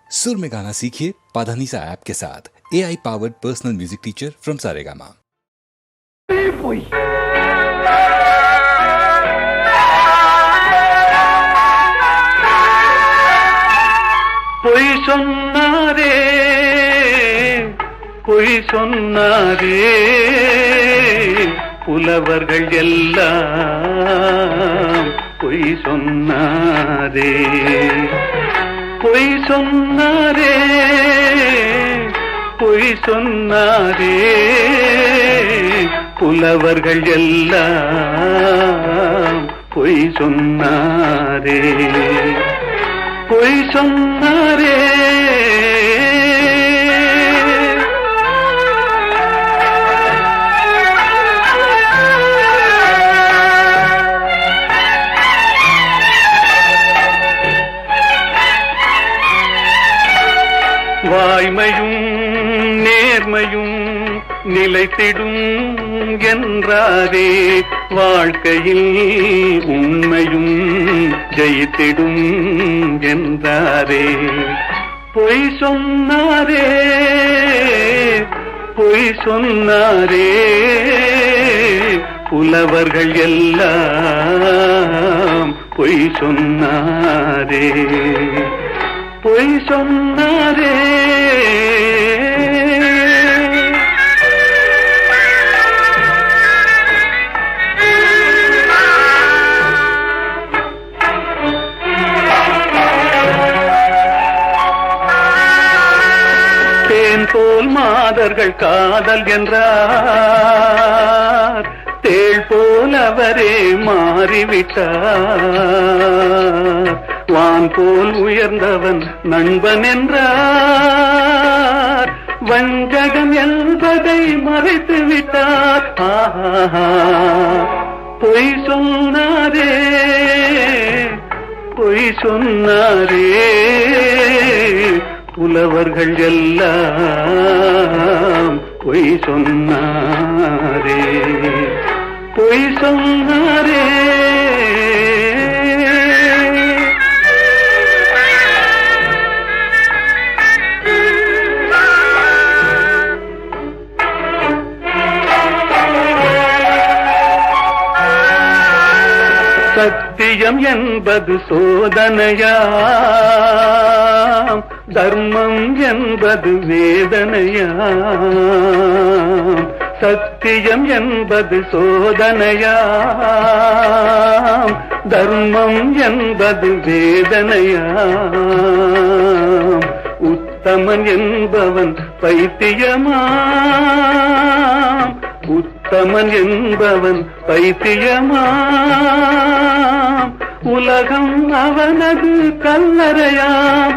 सुर में गाना सीखिए पाधानीसा ऐप के साथ। AI powered personal music teacher from Saregama. பொய் சொன்னாரே பொய் சொன்னாரே புலவர்கள் எல்லாம் பொய் சொன்னாரே பொய் சொன்னாரே பொய் சொன்னாரே புலவர்கள் எல்லாம் பொய் சொன்னாரே பொய் சொன்னாரே வாய்மையும் நேர்மையும் நிலைத்திடும் என்றாரே வாழ்க்கையில் உண்மையும் ஜெயித்திடும் என்றாரே பொய் சொன்னாரே பொய் சொன்னாரே புலவர்கள் எல்லாம் பொய் சொன்னாரே பொய் சொன்னாரே தேன் போல் மாதர்கள் காதல் என்றார் தேள் போல் அவரே மாறிவிட்டார் வான் போல் உயர்ந்தவன் நண்பன் என்றார் வஞ்சகம் என்பதை மறைத்து விட்டார் பொய் சொன்னாரே பொய் சொன்னாரே புலவர்கள் எல்லாம் பொய் சொன்னாரே பொய் சொன்னாரே சத்தியம் என்பது சோதனையாம் தர்மம் என்பது வேதனையாம் சத்தியம் என்பது சோதனையாம் தர்மம் என்பது வேதனையாம் உத்தமன் என்பவன் பைத்தியமாம் உத்தமன் என்பவன் பைத்தியமாம் உலகம் அவனது கல்லறையாம்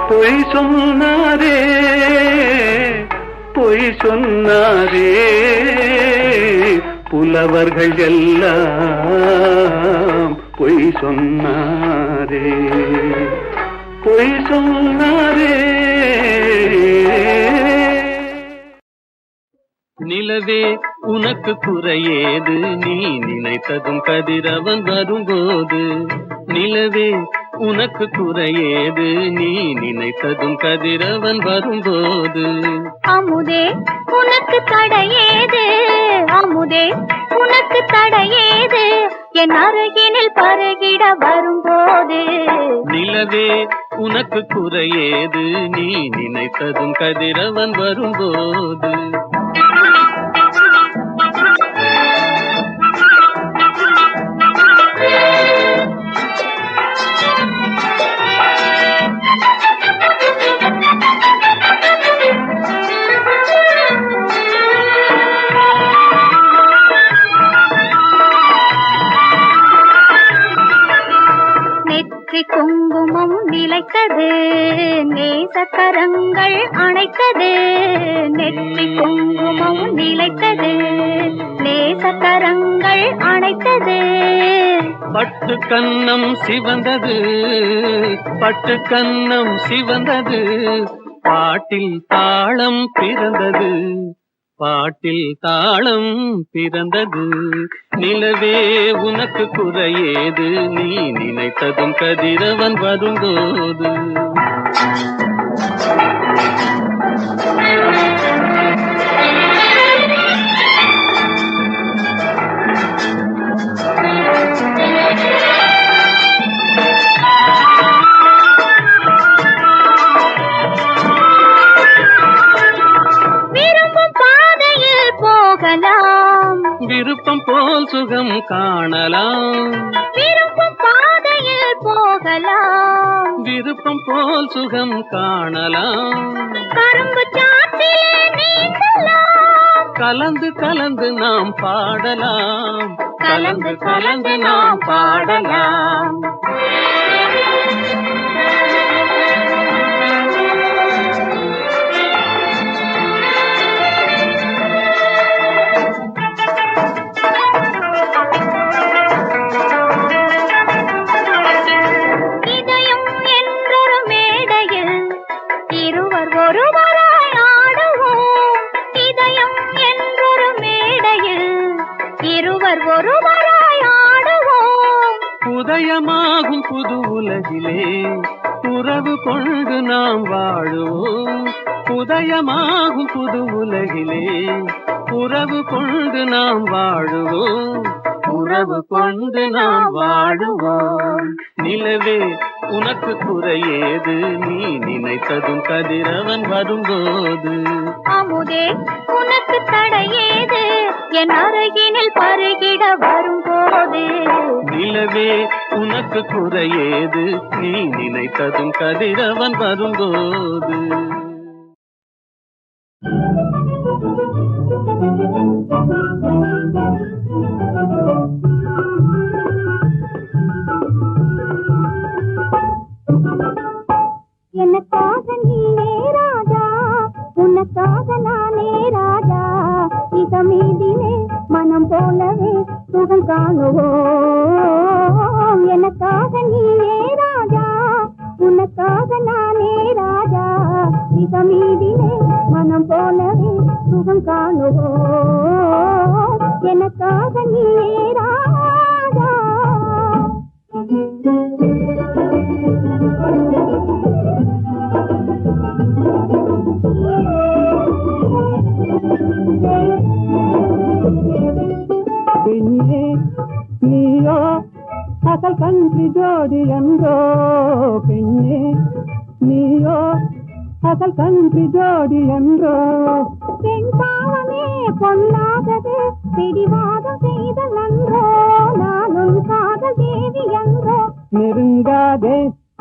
பொய் சொன்னாரே பொய் சொன்னாரே புலவர்கள் எல்லாம் பொய் சொன்னாரே பொய் சொன்னாரே நிலவே உனக்கு குறையேது நீ நினைத்ததும் கதிரவன் வரும்போது நிலவே உனக்கு குறையேது நீ நினைத்ததும் கதிரவன் வரும்போது அமுதே உனக்கு தடையேது அமுதே உனக்கு தடையேது என் அருகினில் பருகிட வரும்போது நிலவே உனக்கு குறையேது நீ நினைத்ததும் கதிரவன் வரும்போது குங்குமம் நிலைத்தது நேசக்கரங்கள் அணைத்தது நெற்றி குங்குமம் நிலைத்தது நேசக்கரங்கள் அணைத்தது பட்டு கன்னம் சிவந்தது பட்டு கன்னம் சிவந்தது பாட்டில் தாளம் பிறந்தது பாட்டில் தாளம் பிறந்தது. நிலவே உனக்கு குறையேது, நீ நினைத்ததும் கதிரவன் வரும்போது. விருப்பம் போல் சுகம் காணலாம், விருப்பம் பாதையில் போகலாம், விருப்பம் போல் சுகம் காணலாம். கரும்பு சாற்றிலே நீந்தலாம், கலந்து கலந்து நாம் பாடலாம், கலந்து கலந்து நாம் பாடலாம். உதயமாகும் புது உலகிலே உறவு கொண்டு நாம் வாழுவோம். உதயமாகும் புது உலகிலே உறவு கொண்டு நாம் வாழுவோம், உறவு கொண்டு நாம் வாழுவோம். நிலவே உனக்கு குறையேது, நீ நினைத்ததும் கதிரவன் வரும்போது. அமுதே உனக்கு தடையேது, என் அருகினில் பருகிட வரும்போது. நிலவே உனக்கு குறையேது, நீ நினைத்ததும் கதிரவன் வரும்போது. எனக்காக நீனே ராஜா, உனக்காக நானே ராஜா. இதமீதிலே மனம் போலவே சுகம் காணுவோம். எனக்காக நீனே ராஜா, உனக்காக நானே ராஜா. இதமீதிலே மனம் போலவே சுகம் காணுவோம். எனக்காக நீனே ராஜா. பெண்ணே நீயோ அசல் கன்றி ஜோடி என்றோ, பெண்ணே நீயோ அசல் கன்றி ஜோடி என்றோ. பெண் பாவமே பொல்லாதது, பிடிவாதம் செய்தல் அன்றோ, நானும் காதல் தேவி என்றோ. நெருங்காதே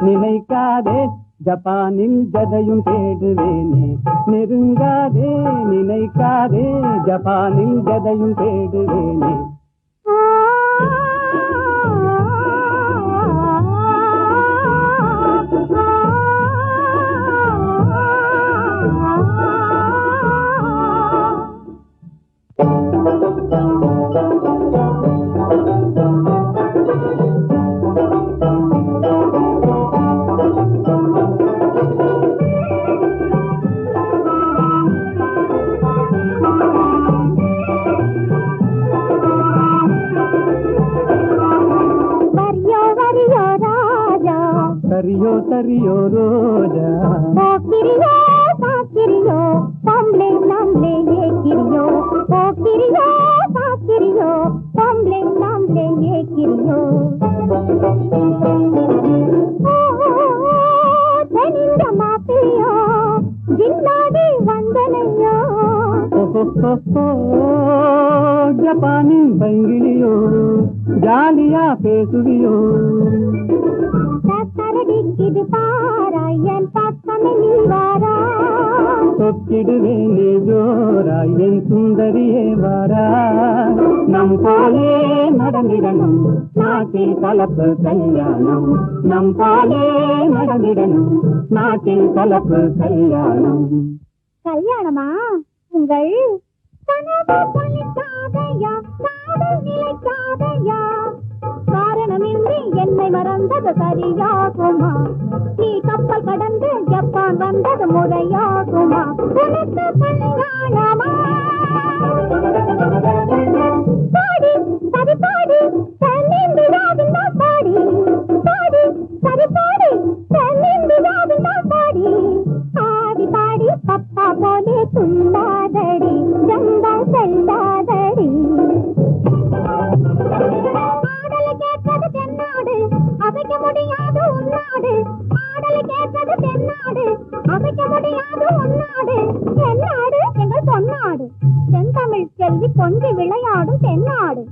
நினைக்காதே, ஜப்பானில் ஜதையும் தேடுவேனே. நெருங்காதே நினைக்காதே, ஜப்பானில் ஜதையும் தேடுவேனே. சரியோ சரியோ ரோஜா, போக்கிரியோ சாக்கிரியோ, பொம்பளை நம்மளே ஏக்கிரியோ. போக்கிரியோ சாக்கிரியோ, பொம்பளை நம்மளே ஏக்கிரியோ. தெனிந்த மாப்பிளையோ, ஜின்னாடி வந்தனையோ. ஜப்பானின் பைங்கிலியோ, ஜாலியா பேசுவியோ. இது பாராயன் பக்கமே நீ வாரா. தொக்கிடுவேனே ஜோராய் என் சுந்தரியே வாரா. நம் போலே நடந்திடணும் நாட்டில் கலப்பு கல்யாணம். நம் போலே நடந்திடணும் நாட்டில் கலப்பு கல்யாணம். கல்யாணமா? உங்கள் கனவு பலிக்காதையா, காதல் நிலைக்காதையா. காரணமின்றி என்னை மறந்தது சரியாகுமா? நீ கப்பல் கடந்து ஜப்பான் வந்தது முறையாகுமா? உனக்கு கல்யாணமா? தென்னாடு ஆடலை கேட்டது தென்னாடு அமைக்க முடியாது உன்னாடு தென்னாடு எங்கள் பொன்னாடு செந்தமிழ் செல்வி கொஞ்சி விளையாடும் தென்னாடு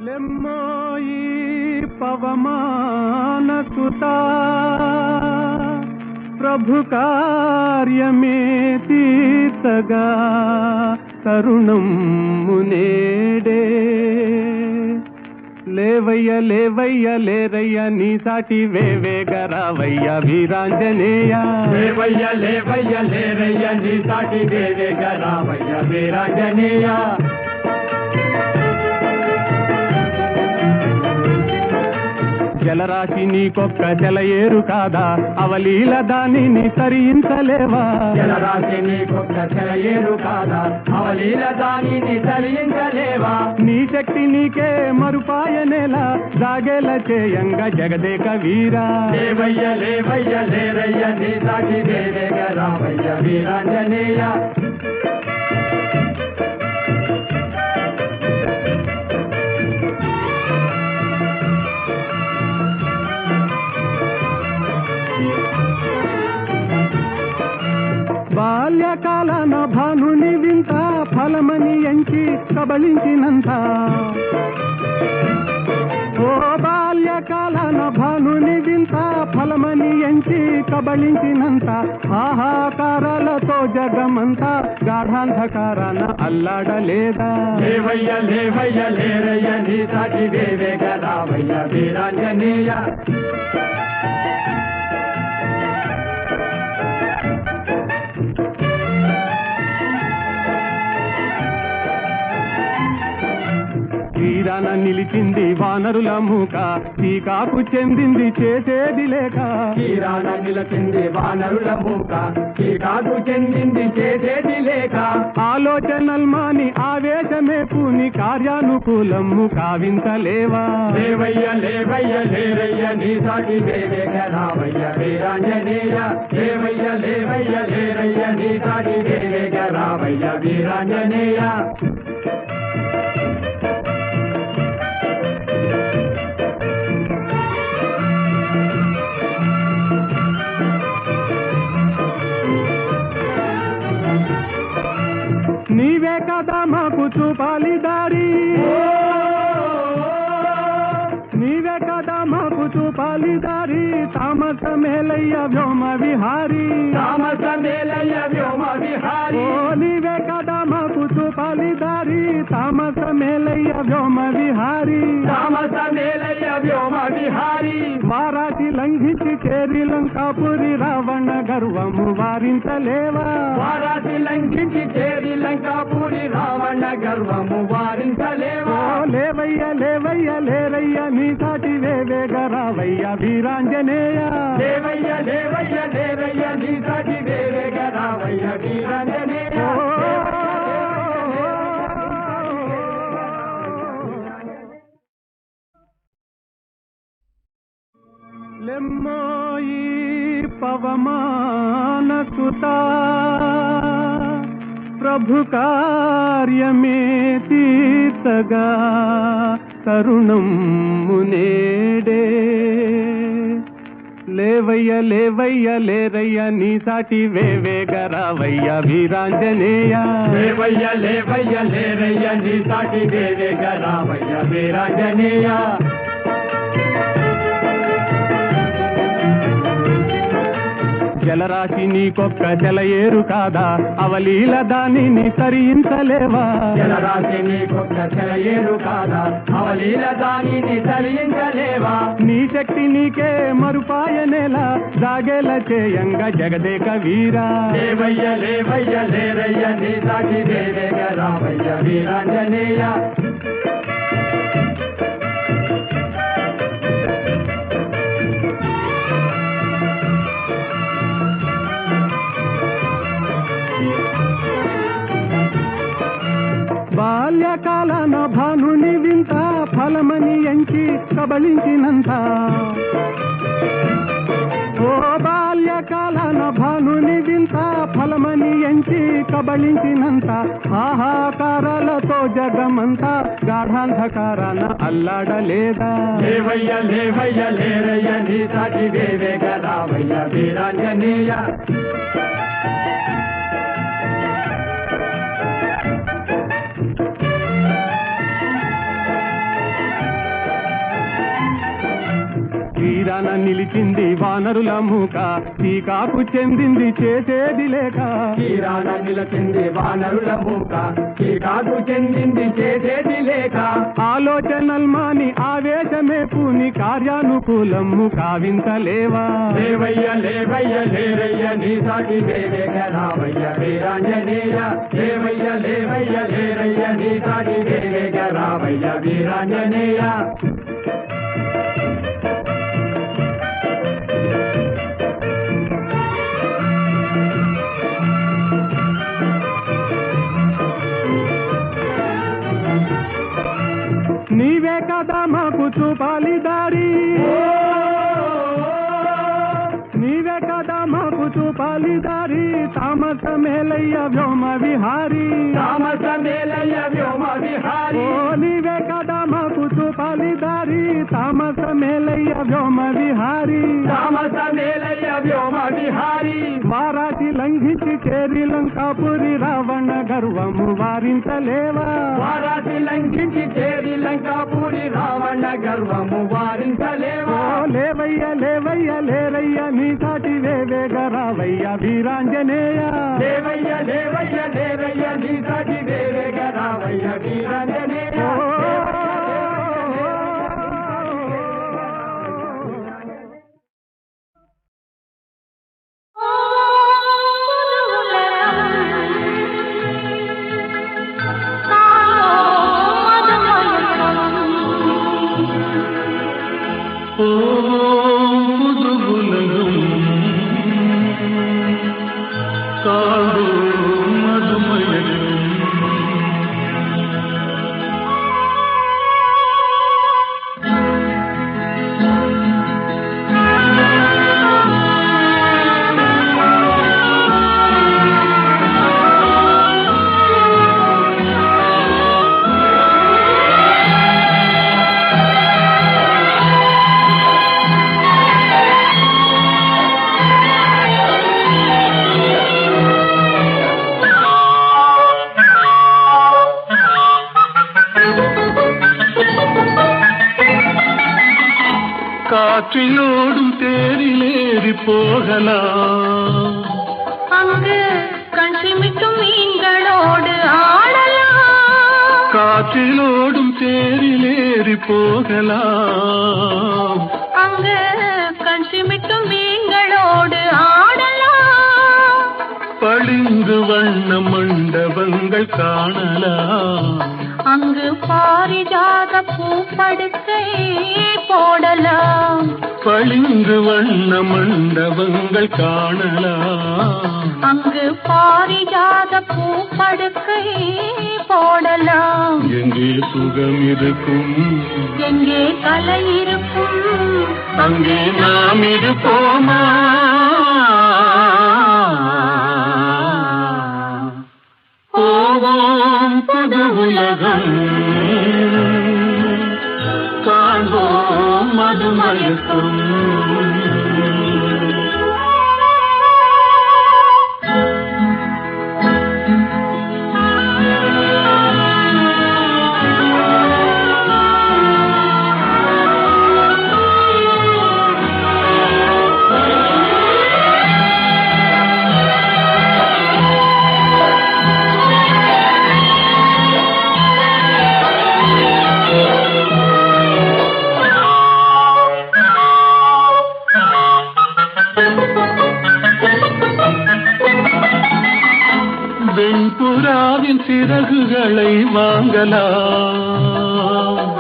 లెమ్మోయి పవమాన సుతా ప్రభు కార్యమే తీర్చగా తరుణం మునేడే లేవయ్య లేవయ్య లేరయ్య నీ సాటి వేవేగరావయ్య వీరాంజనేయ లేవయ్య లేవయ్య లేరయ్య నీ సాటి వేవేగరావయ్య వీరాంజనేయ జలరాశి నీకొక్క జలయేరు కాదా అవలీల దానిని తరించలేవా జలరాశి నీకొక్క జలయేరు కాదా అవలీల దానిని తరించలేవా నీ శక్తి నీకే మరుపాయనేలా జాగేల చేయంగ జగదేక వీరా లేవయ్య లేవయ్య లేరయ్య నీ సాటి దేవేగ రావయ్య వీరాంజనేయ బాల్యకాలన భానుని వింత ఫలమని ఎంచి కబళించినంత ఓ బాల్యకాలన భానుని వింత ఫలమని ఎంచి కబళించినంత ఆహాకారాలతో జగమంతా గాఢాంధకారాన అల్లాడలేదా లేవయ్య లేవయ్య లేరయ్య నీ సాటి దేవేగ రావయ్య వీరాంజనేయ తీరాన నిలిచింది వానరుల మూక టీకాకు చెందింది చేసేది లేక తీరాన నిలచింది వానరుల మూక టీకాకు చెందింది చేసేది లేక ఆలోచనల్మాని ఆవేశమే పూని కార్యానుకూలము కావింతలేవా లేవయ్య లేవయ్య లేరయ్య నీ సాటి దేవేగ రావయ్య వీరాంజనేయ లేవయ్య లేవయ్య లేరయ్య నీ సాటి దేవేగ రావయ్య వీరాంజనేయ నీవే కదా మాకు చూపాలి దారి నీవే కదా మాకు చూపాలి దారి తామస మేలయ్య వ్యోమ విహారీ తామస మేలయ్య వ్యోమ విహారీ ఓ నీవే కదా మాకు చూపాలి దారి తామస మేలయ్య వ్యోమ విహారీ తామస మేలయ్య వ్యోమ విహారీ వారాటి లంఘించి చేరి లంకాపురి రావణ గర్వము వారించలేవా వారాసి లంఘించి చేరి లంకాపూరి రావణ గర్వము వారించలేవా ఓ లేవయ్య లేవయ్య లేరయ్య నీ సాటి వేవేగ రావయ్య వీరాంజనేయ లేవయ్య లేవయ్య లేరయ్య నీ సాటి దేవేగ రావయ్య వీరాంజనేయ లెమ్మోయి పవమాన సుతా ప్రభు కార్యమే తీర్చగా తరుణం మునేడే లేవయ్య లేవయ్య లేరయ్య నీ సాటి వేవేగ రావయ్య వీరాంజనేయ లేవయ్య లేవయ్య లేరయ్య నీ సాటి దేవేగ రావయ్య వీరాంజనేయ జలరాశి నీకొక్క జలయేరు కాదా అవలీల దానిని తరించలేవా జలరాశి నీకొక్క జలయేరు కాదా అవలీల దానిని తరించలేవా నీ శక్తి నీకే మరుపాయనేలా జాగేల చేయంగ జగదేక వీరా లేవయ్య లేవయ్య లేరయ్య నీ సాటి దేవేగ రావయ్య వీరాంజనేయ బాల్యకాలన భానుని వింత ఫలమని ఎంచి కబళించినంత ఓ బాల్యకాలన భానుని వింత ఫలమని ఎంచి కబళించినంత ఆహాకారాలతో జగమంతా గాఢాంధకారాన అల్లాడలేదా లేవయ్య లేవయ్య లేరయ్య నీ సాటి దేవేగ రావయ్య వీరాంజనేయ తీరాన నిలిచింది వానరుల మూక టీకాకు చెందింది చేసేది లేక తీరాన నిలచింది వానరుల మూక టీకాకు చెందింది చేసేది లేక ఆలోచనల్మాని ఆవేశమే పూని కార్యానుకూలము కావింతలేవా లేవయ్య లేవయ్య లేరయ్య నీ సాటి దేవేగ రావయ్య వీరాంజనేయ లేవయ్య లేవయ్య లేరయ్య నీ సాటి దేవేగ రావయ్య వీరాంజనేయ ಕದಮ ಕುತು ಪಾಲಿದಾರಿ ತಾಮಸ ಮೇಲಯ್ಯ ವ್ಯೋಮ ವಿಹಾರಿ ತಾಮಸ ಮೇಲಯ್ಯ ವ್ಯೋಮ ವಿಹಾರಿ ಓ ನೀವೇ ಕದಮ ಕುತು ಪಾಲಿದಾರಿ ತಾಮಸ ಮೇಲಯ್ಯ ವ್ಯೋಮ ವಿಹಾರಿ ತಾಮಸ ಮೇಲಯ್ಯ ವ್ಯೋಮ ವಿಹಾರಿ వారాటి లంఘించి చేరి లంకాపురి రావణ గర్వము వారించలేవా వారాటి లంఘించి చేరి లంకాపురి రావణ గర్వము వారించలేవా లేవయ్య లేవయ్య లేరయ్య నీ సాటి వేవేగ రావయ్య వీరాంజనేయ లేవయ్య లేవయ్య లేరయ్య నీ సాటి వేవేగ రావయ్య వీరాంజనేయ காற்றிலோடும் தேரிலேறி போகலாம் அங்கு கண் சிமிட்டும் மீன்களோடு ஆடலாம் காற்றிலோடும் தேரிலேறி போகலாம் அங்கு கண் சிமிட்டும் மீன்களோடு ஆடலாம் பளிங்கு வண்ண மண்டபங்கள் காணலாம் அங்கு பாரிஜாத பூப்படுக்கை போடலாம் பளிங்கு வண்ண மண்டபங்கள் காணலாம் அங்கு பாரிஜாத பூப்படுக்கை போடலாம் எங்கே சுகம் இருக்கும் எங்கே கலை இருக்கும் அங்கே நாம் இருப்போமா போவோம் புது உலகம் காண்போம் மதுமயக்கும் வெண்புறாவின் சிறகுகளை வாங்கலாம்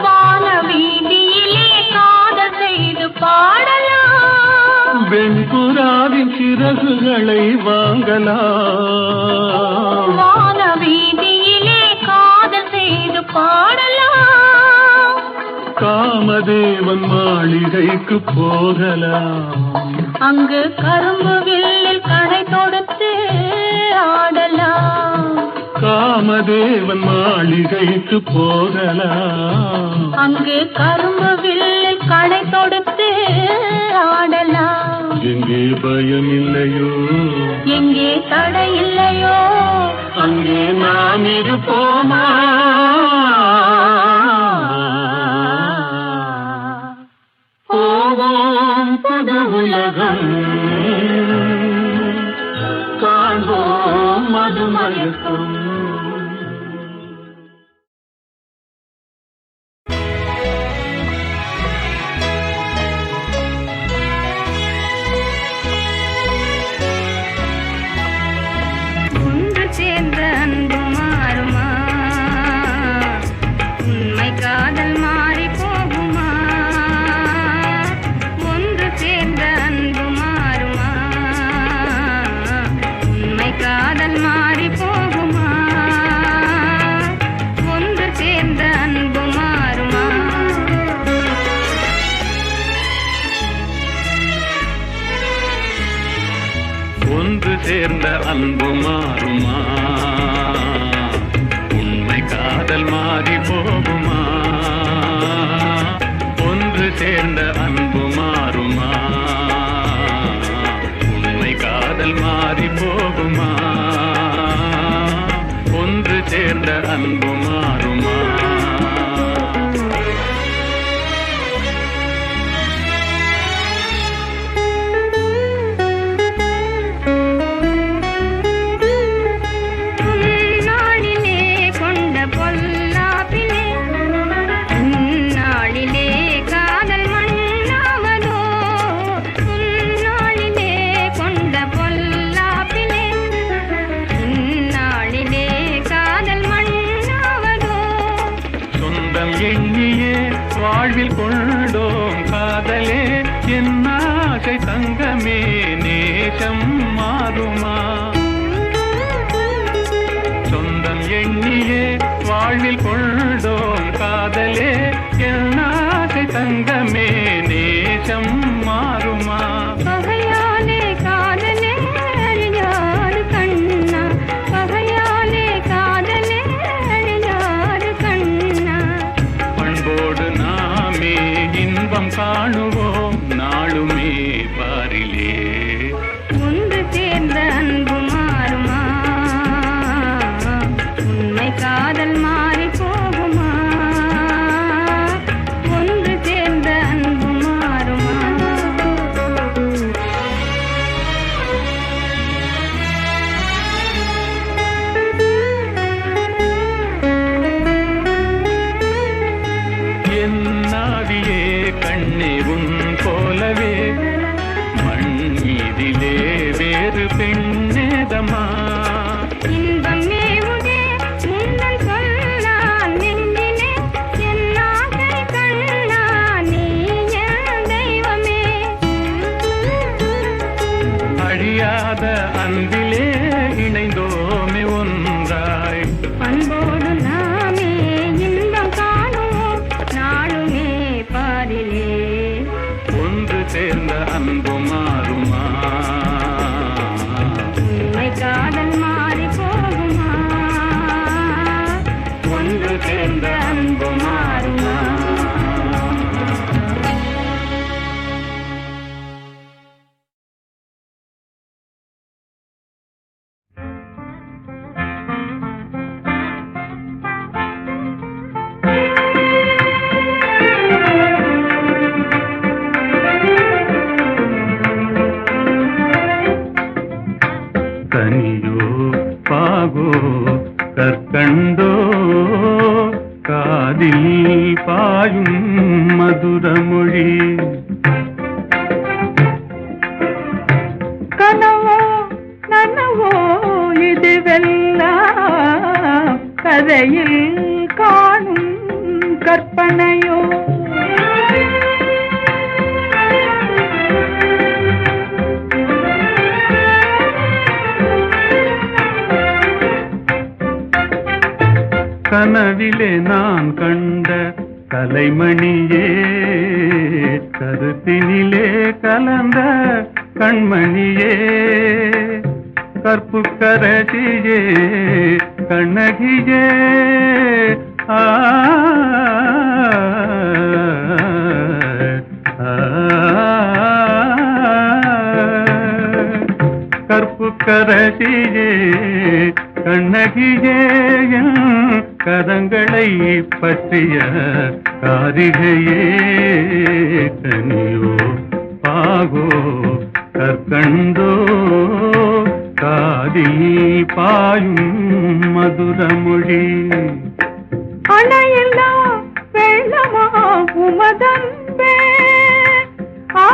வான வீதியிலே காதல் செய்து பாடலாம் வெண்புறாவின் சிறகுகளை வாங்கலாம் வான வீதியிலே காதல் செய்து பாடலாம் காமதேவன் மாளிகைக்கு போகலாம் அங்கு கரும்பு வில்லில் கடை தொடுத்து ஆடலாம் காமதேவன் மாளிகைக்கு போகலாம் அங்கு கரும்பு வில்லில் கடை தொடுத்து ஆடலாம் எங்கே பயம் இல்லையோ எங்கே தடை இல்லையோ அங்கே நாம் இருப்போமா போவோம் புது உலகம் காண்போம் மதுமயக்கும் ஒன்று சேர்ந்த அன்பு மாறுமா உண்மை காதல் மாறி போகுமா ஒன்று சேர்ந்த அன்பு மாறுமா உண்மை காதல் மாறி போகுமா ஒன்று சேர்ந்த அன்பு மாறுமா? உண்மை காதல் மாறி போகுமா? ஒன்று சேர்ந்த அன்பு மாறுமா? உண்மை காதல் மாறி போகுமா? ஒன்று சேர்ந்த அன்பு மாறுமா? வாழ்வில் கொண்டோம் காதலே என் ஆசை தங்கமே, நேசம் மாறுமா? சொந்தம் எண்ணியே வாழ்வில் கொண்டோம் காதலே என் ஆசை தங்கமே, நேசம் மாறுமா? பகையாலே காதலே அழியாறு கண்ணா, பகையாலே காதலே அழியாறு கண்ணா. பண்போடு நாமே இன்பம் காணுவோம் நாளுமே பாரிலே. ஒன்று சேர்ந்த அன்பு மாறுமா? உண்மை காதல் மாறி போகுமா? ஒன்று சேர்ந்த அன்பு மாறுமா? என் நாவியே கண்ணே உன் போலவே மண் மீதிலே வேறு பெண்ணேதமா? இன்பம் மேவுதே முன்னல் சொல்லால் நெஞ்சிலே, என் ஆசை கண்ணா நீ என் தெய்வமே. அழியாத அன்பிலே இணைந்தோமே ஒன்றாய். பண்போடு நாமே இன்பம் காணுவோம் நாளுமே பாரிலே. ஒன்று சேர்ந்த அன்பு மாறுமா? உண்மை காதல் மாறி போகுமா? ஒன்று சேர்ந்த அன்பு மாறுமா? கனியோ பாகோ கற்கண்டோ காதில் பாயும் மதுரமொழி. கனவோ நனவோ இதுவெல்லாம் கதையில் காணும் கற்பனையோ? கனவிலே நான் கண்ட கலைமணியே, கருத்தினிலே கலந்த கண்மணியே, கற்புக்கரசியே கண்ணகியே. ஆ கற்புக்கரசியே கண்ணகியே, கரங்களை பற்றிய காரிகையே. கனியோ பாகோ கற்கண்டோ காதில் பாயும் மதுரமொழி. அணையில்லா வெள்ளமா உமதன்பே, ஆ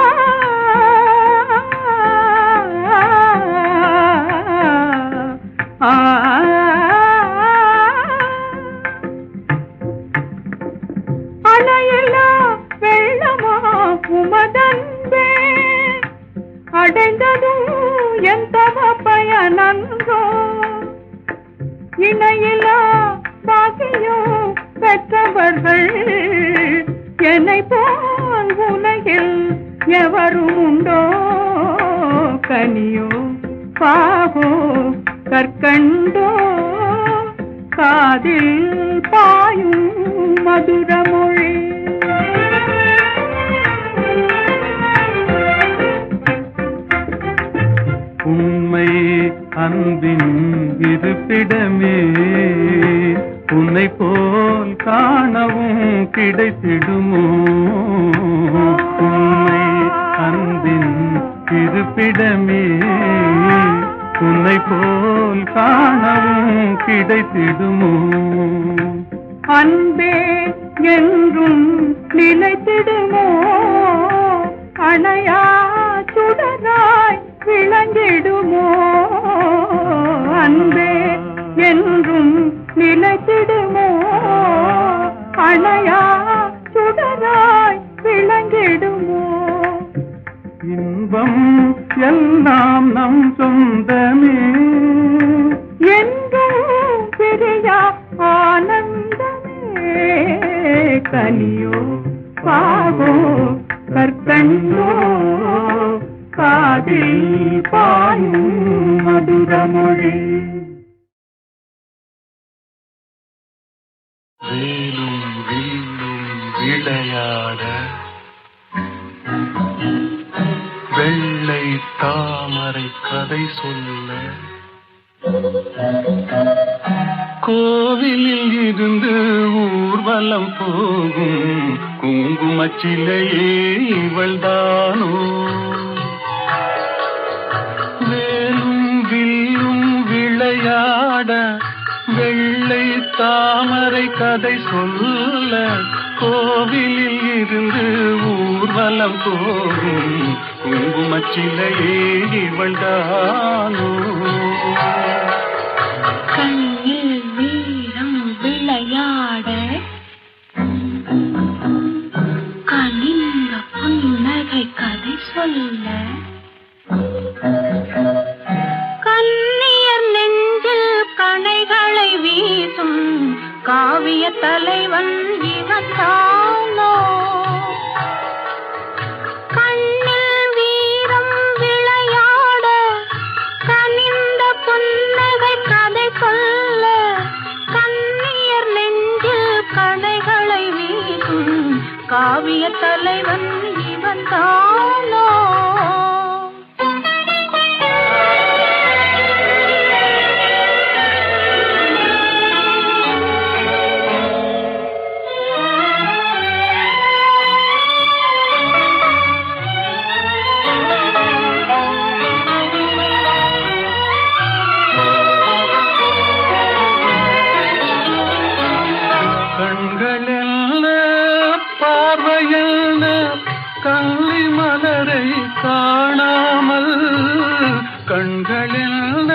அணையில்லா வெள்ளமா உமதன்பே, அடைந்ததும் என் தவ பயனன்றோ? இணையில்லா பாக்கியம் பெற்றவர்கள் என்னை போல் உலகில் எவரும் உண்டோ? கனியோ பாகோ கற்கண்டோ காதில் பாயும் மதுரமொழி. உண்மை அன்பின் இருப்பிடமே உன்னை போல் காணவும் கிடைத்திடுமோ? உண்மை அன்பின் இருப்பிடமே உன்னை போல் காணவும் கிடைத்திடுமோ? அன்பே என்றும் நிலைத்திடுமோ? அணையா சுடராய் விளங்கிடுமோ? அன்பே என்றும் நிலைத்திடுமோ? அணையா சுடராய் விளங்கிடுமோ? இன்பம் எல்லாம் நம் சொந்தமே என்றும் பிரியா ஆனந்தமே. கனியோ பாகோ கற்கண்டோ காதில் பாயும் மதுரமொழி. வேலும் வில்லும் விளையாட வெள்ளை தாமரை கதை சொல்ல கோவிலில் இருந்து ஊர்வலம் போகும் குங்குமச்சிலையே இவள்தானோ? வேலும் வில்லும் விளையாட வெள்ளை தாமரை கதை சொல்ல கோவிலில் இருந்து ஊர்வலம் போகும் குங்குமச்சிலையே இவள்தானோ? கண்ணில் வீரம் விளையாட கனிந்த புன்னகை கதை சொல்ல கண்ணியர் நெஞ்சில் கணைகளை வீசும் காவிய தலைவன் இவன் தானோ? கண்ணில் வீரம் விளையாட கனிந்த புன்னகை கதை சொல்ல கண்ணியர் நெஞ்சில் கணைகளை வீசும் காவிய தலைவன் இவன் தானோ? கண்களெல்ல பார்வையல்ல கள்ளி மலரை காணாமல் கண்களெல்ல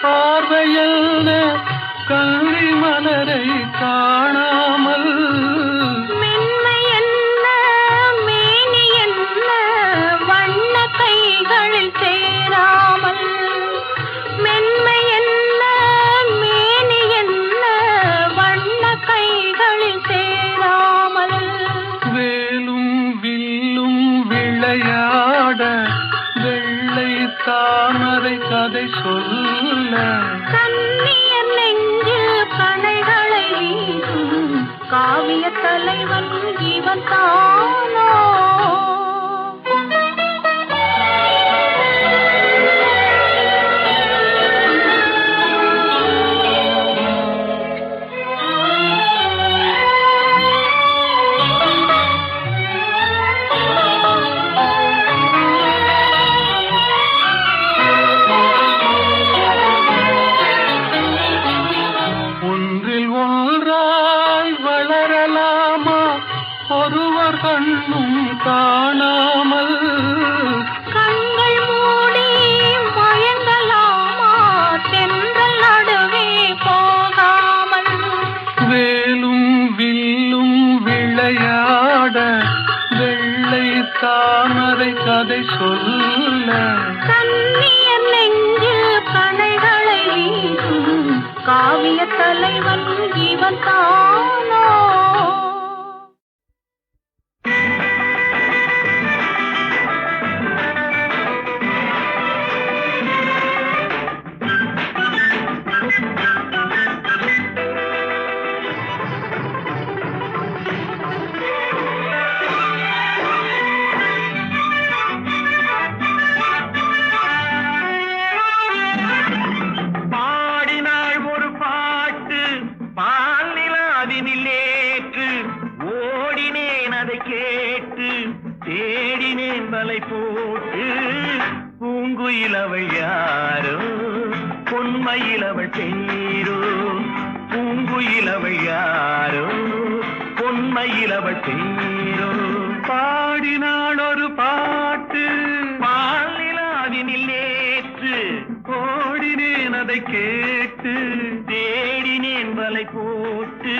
பார்வையல்ல கள்ளி மலரை காணாமல் மென்மை என்ன மேனி என்ன வண்ண கைகளில் சேராமல் மென்மை என்ன மேனி என்ன வண்ண கைகளில் சேராமல் வேலும் வில்லும் விளையாட வெள்ளை தாமரை கதை சொல்ல கண்ணியர் நெஞ்சில் கணைகளை வீசும் காவிய தலைவன் இவன் தானோ? ஒன்றில் ஒன்றாய் வளரலாமா ஒருவர் கண்ணும் காணாமல் கண்கள் மூடி மயங்கலாமா தென்றல் நடுவே போகாமல் வேலும் வில்லும் விளையாட வெள்ளை தாமரை கதை சொல்ல கண்ணியர் நெஞ்சில் கணைகளை வீசும் காவிய தலைவன் இவன் தானோ? பூங்குயிலவள் யாரோ பொன்மயிலவள் பேரோ பூங்குயிலவள் யாரோ பொன்மயிலவள் பேரோ பாடினாள் ஒரு பாட்டு பாலிலாவினில் நேற்று ஓடினேன் அதை கேட்டு தேடினேன் வலை போட்டு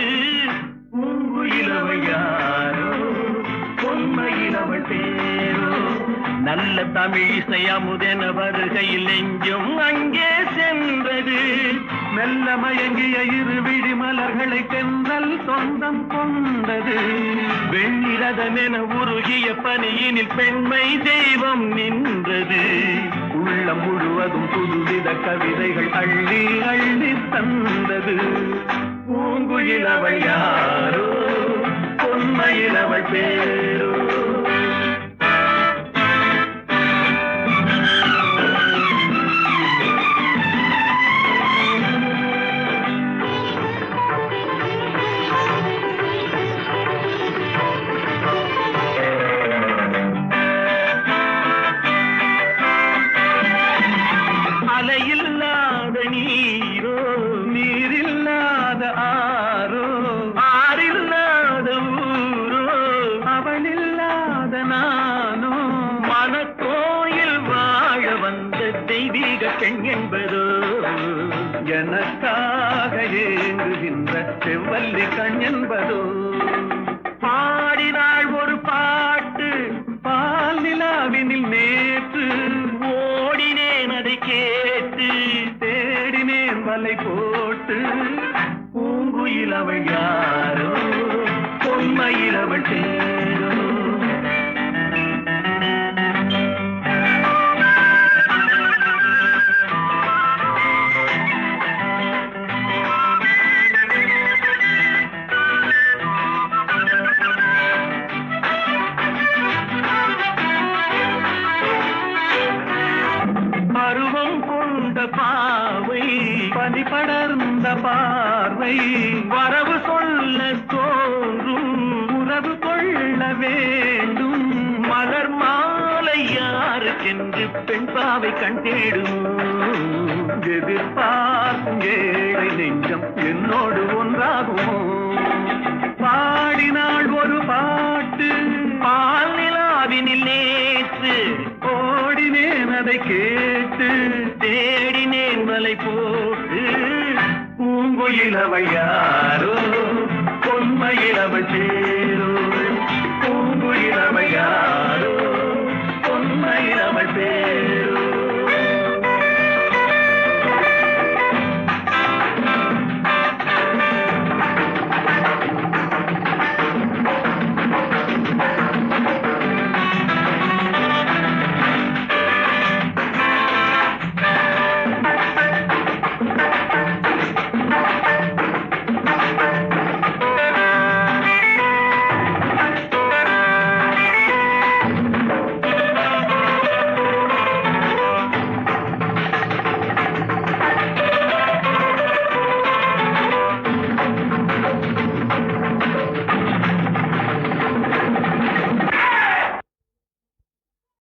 பூங்குயிலவள் யாரோ பொன்மயிலவள் பேரோ நல்ல தமிழிசை அமுதென வருகையில் நெஞ்சும் அங்கே சென்றது மெல்ல மயங்கிய இரு விழி மலர்களை தென்றல் சொந்தம் கொண்டது வெண்ணிரதமென உருகிய பனியினில் பெண்மை தெய்வம் நின்றது உள்ளம் முழுவதும் புதுவித கவிதைகள் அள்ளி அள்ளி தந்தது பூங்குயிலவள் யாரோ பொன்மயிலவள் பேரோ அலையில்லாத நீரோ நீரில்லாத ஆரோ ஆறில்லாத ஊரோ அவளில்லாத நானோ மனக்கோயில் வாழ வந்த தெய்வீக பெண் என்பதோ எனக்காக ஏங்குகின்ற செவ்வல்லி கண் என்பதோ பாடினாள் ஒரு பாட்டு பால் நிலாவினில் நேற்று ஓடினேன் அதை கேட்டு தேடினேன் வலை போட்டு பூங்குயிலவள் யாரோ பொன்மயிலவள் பேரோ பருவம் கொண்ட பாவை பனி படர்ந்த பார்வை வரவு சொல்ல தோன்றும் உறவு கொள்ள வேண்டும் மலர் மாலை யாருக்கென்று பெண் பாவை கண் தேடும் எதிர்பார்க்கும் ஏழை நெஞ்சம் என்னோடு ஒன்றாகுமோ பாடினாள் ஒரு பாட்டு பால் நிலாவினில் நேற்று ஓடினேன் அதை கேட்டு தேடினேன் வலை போட்டு பூங்குயிலவள் யாரோ பொன்மயிலவள் பேரோ